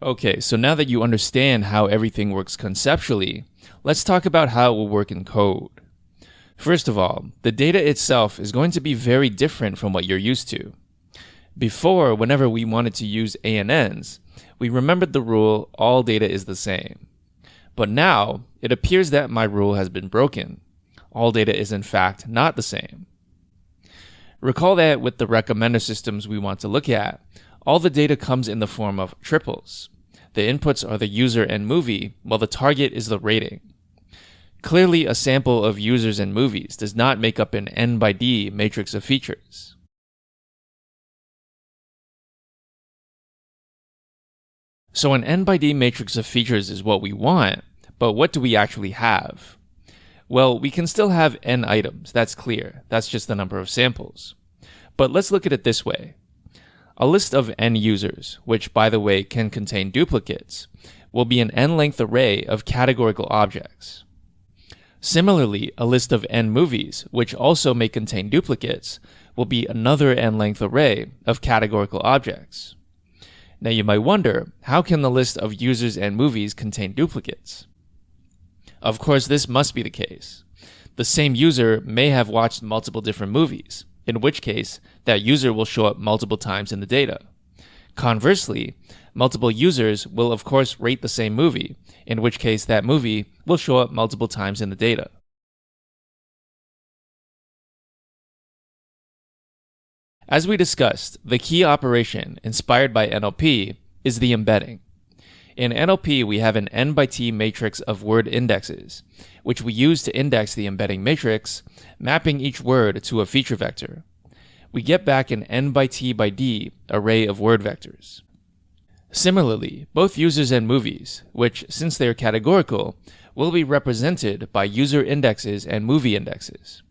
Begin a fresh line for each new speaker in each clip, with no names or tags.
Okay, so now that you understand how everything works conceptually, let's talk about how it will work in code. First of all, the data itself is going to be very different from what you're used to. Before, whenever we wanted to use ANNs, we remembered the rule, all data is the same. But now, it appears that my rule has been broken. All data is in fact not the same. Recall that with the recommender systems we want to look at, all the data comes in the form of triples. The inputs are the user and movie, while the target is the rating. Clearly, a sample of users and movies does not make up an n by d matrix of features. So an n by d matrix of features is what we want, but what do we actually have? Well, we can still have n items, that's clear. That's just the number of samples. But let's look at it this way. A list of n users, which by the way can contain duplicates, will be an n-length array of categorical objects. Similarly, a list of n movies, which also may contain duplicates, will be another n-length array of categorical objects. Now you might wonder, how can the list of users and movies contain duplicates? Of course, this must be the case. The same user may have watched multiple different movies, in which case, that user will show up multiple times in the data. Conversely, multiple users will of course rate the same movie, in which case that movie will show up multiple times in the data. As we discussed, the key operation inspired by NLP is the embedding. In NLP, we have an n by t matrix of word indexes, which we use to index the embedding matrix, mapping each word to a feature vector. We get back an n by t by d array of word vectors. Similarly, both users and movies, which, since they are categorical, will be represented by user indexes and movie indexes.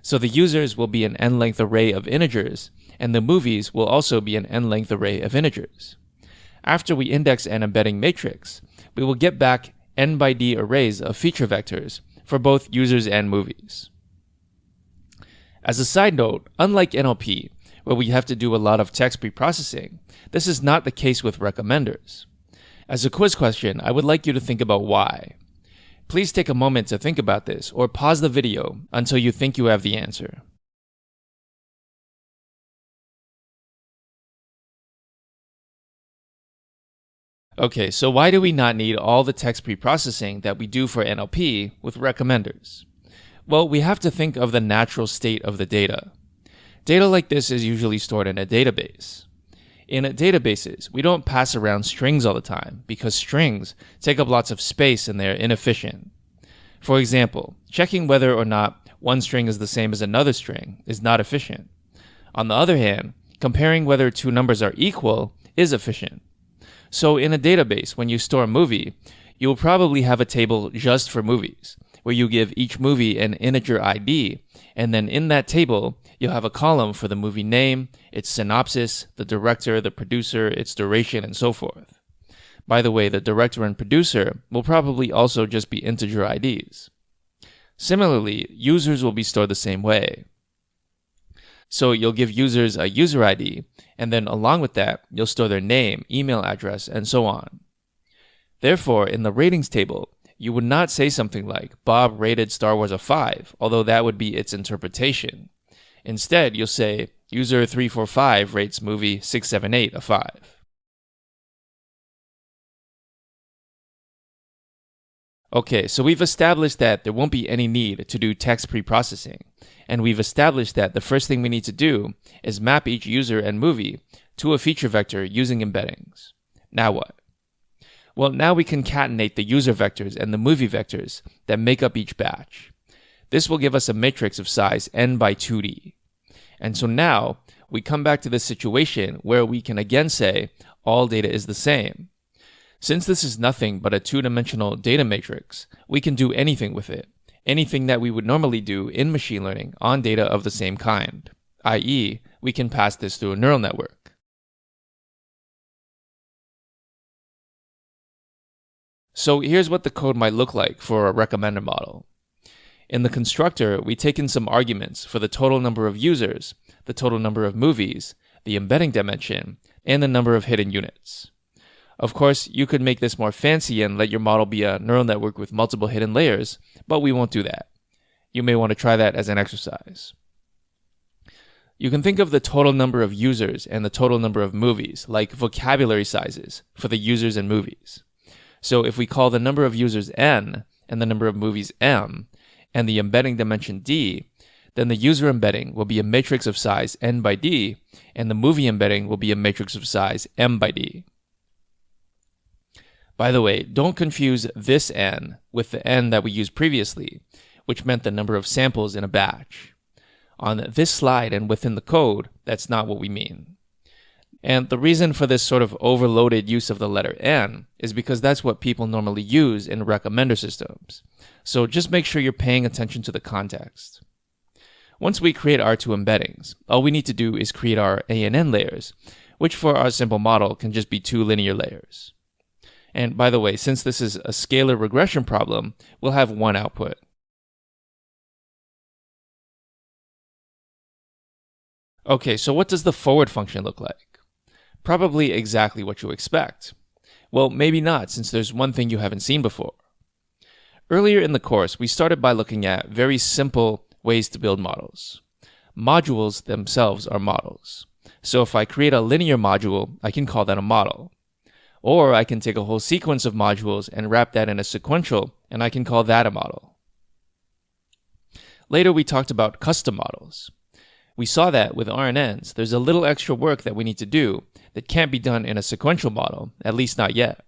So the users will be an n-length array of integers, and the movies will also be an n-length array of integers. After we index an embedding matrix, we will get back n by d arrays of feature vectors for both users and movies. As a side note, unlike NLP, where we have to do a lot of text preprocessing, this is not the case with recommenders. As a quiz question, I would like you to think about why. Please take a moment to think about this, or pause the video until you think you have the answer. Okay, so why do we not need all the text preprocessing that we do for NLP with recommenders? Well, we have to think of the natural state of the data. Data like this is usually stored in a database. In databases, we don't pass around strings all the time because strings take up lots of space and they're inefficient. For example, checking whether or not one string is the same as another string is not efficient. On the other hand, comparing whether two numbers are equal is efficient. So in a database, when you store a movie, you will probably have a table just for movies, where you give each movie an integer ID, and then in that table, you'll have a column for the movie name, its synopsis, the director, the producer, its duration, and so forth. By the way, the director and producer will probably also just be integer IDs. Similarly, users will be stored the same way. So you'll give users a user ID, and then along with that, you'll store their name, email address, and so on. Therefore, in the ratings table, you would not say something like, Bob rated Star Wars a 5, although that would be its interpretation. Instead, you'll say, user 345 rates movie 678 a 5. Okay, so we've established that there won't be any need to do text preprocessing, and we've established that the first thing we need to do is map each user and movie to a feature vector using embeddings. Now what? Well, now we concatenate the user vectors and the movie vectors that make up each batch. This will give us a matrix of size n by 2d. And so now, we come back to this situation where we can again say all data is the same. Since this is nothing but a two-dimensional data matrix, we can do anything with it, anything that we would normally do in machine learning on data of the same kind, i.e., we can pass this through a neural network. So here's what the code might look like for a recommender model. In the constructor, we take in some arguments for the total number of users, the total number of movies, the embedding dimension, and the number of hidden units. Of course, you could make this more fancy and let your model be a neural network with multiple hidden layers, but we won't do that. You may want to try that as an exercise. You can think of the total number of users and the total number of movies, like vocabulary sizes, for the users and movies. So if we call the number of users n and the number of movies m, and the embedding dimension d, then the user embedding will be a matrix of size n by d, and the movie embedding will be a matrix of size m by d. By the way, don't confuse this n with the n that we used previously, which meant the number of samples in a batch. On this slide and within the code, that's not what we mean. And the reason for this sort of overloaded use of the letter n is because that's what people normally use in recommender systems. So just make sure you're paying attention to the context. Once we create our two embeddings, all we need to do is create our A and N layers, which for our simple model can just be two linear layers. And by the way, since this is a scalar regression problem, we'll have one output. Okay, so what does the forward function look like? Probably exactly what you expect. Well, maybe not, since there's one thing you haven't seen before. Earlier in the course, we started by looking at very simple ways to build models. Modules themselves are models. So if I create a linear module, I can call that a model. Or I can take a whole sequence of modules and wrap that in a sequential, and I can call that a model. Later, we talked about custom models. We saw that with RNNs, there's a little extra work that we need to do that can't be done in a sequential model, at least not yet.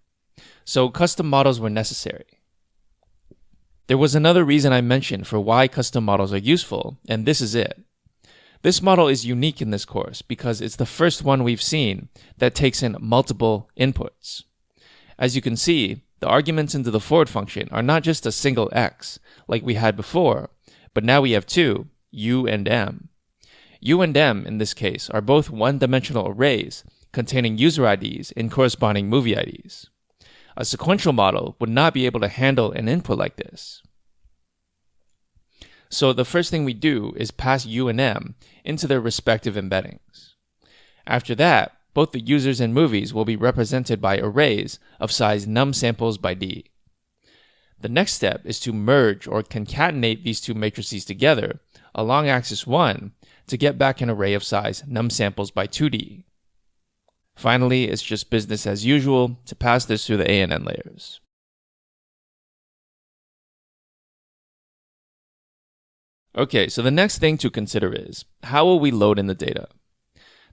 So custom models were necessary. There was another reason I mentioned for why custom models are useful, and this is it. This model is unique in this course because it's the first one we've seen that takes in multiple inputs. As you can see, the arguments into the forward function are not just a single x, like we had before, but now we have two, u and m. U and M, in this case, are both one-dimensional arrays containing user IDs and corresponding movie IDs. A sequential model would not be able to handle an input like this. So the first thing we do is pass U and M into their respective embeddings. After that, both the users and movies will be represented by arrays of size num samples by d. The next step is to merge or concatenate these two matrices together along axis 1 to get back an array of size num samples by 2d. Finally, it's just business as usual to pass this through the A and N layers. Okay, so the next thing to consider is, how will we load in the data?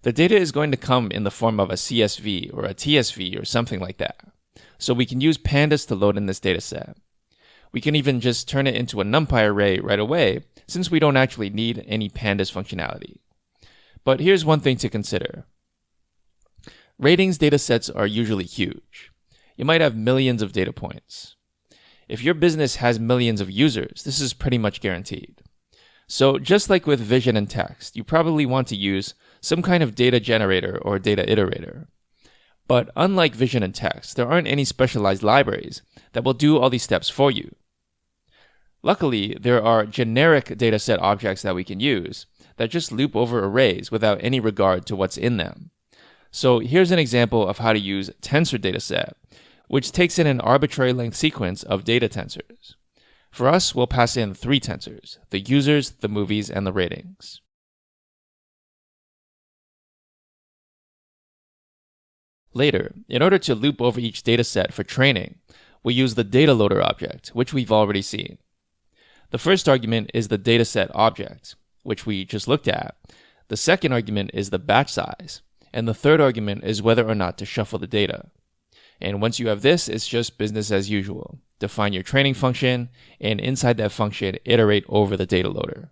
The data is going to come in the form of a CSV or a TSV or something like that. So we can use pandas to load in this dataset. We can even just turn it into a NumPy array right away, since we don't actually need any pandas functionality. But here's one thing to consider. Ratings datasets are usually huge. You might have millions of data points. If your business has millions of users, this is pretty much guaranteed. So just like with vision and text, you probably want to use some kind of data generator or data iterator. But unlike vision and text, there aren't any specialized libraries that will do all these steps for you. Luckily, there are generic dataset objects that we can use that just loop over arrays without any regard to what's in them. So here's an example of how to use tensor dataset, which takes in an arbitrary length sequence of data tensors. For us, we'll pass in 3 tensors: the users, the movies, and the ratings. Later, in order to loop over each dataset for training, we'll use the data loader object, which we've already seen. The first argument is the dataset object, which we just looked at. The second argument is the batch size, and the third argument is whether or not to shuffle the data. And once you have this, it's just business as usual. Define your training function, and inside that function, iterate over the data loader.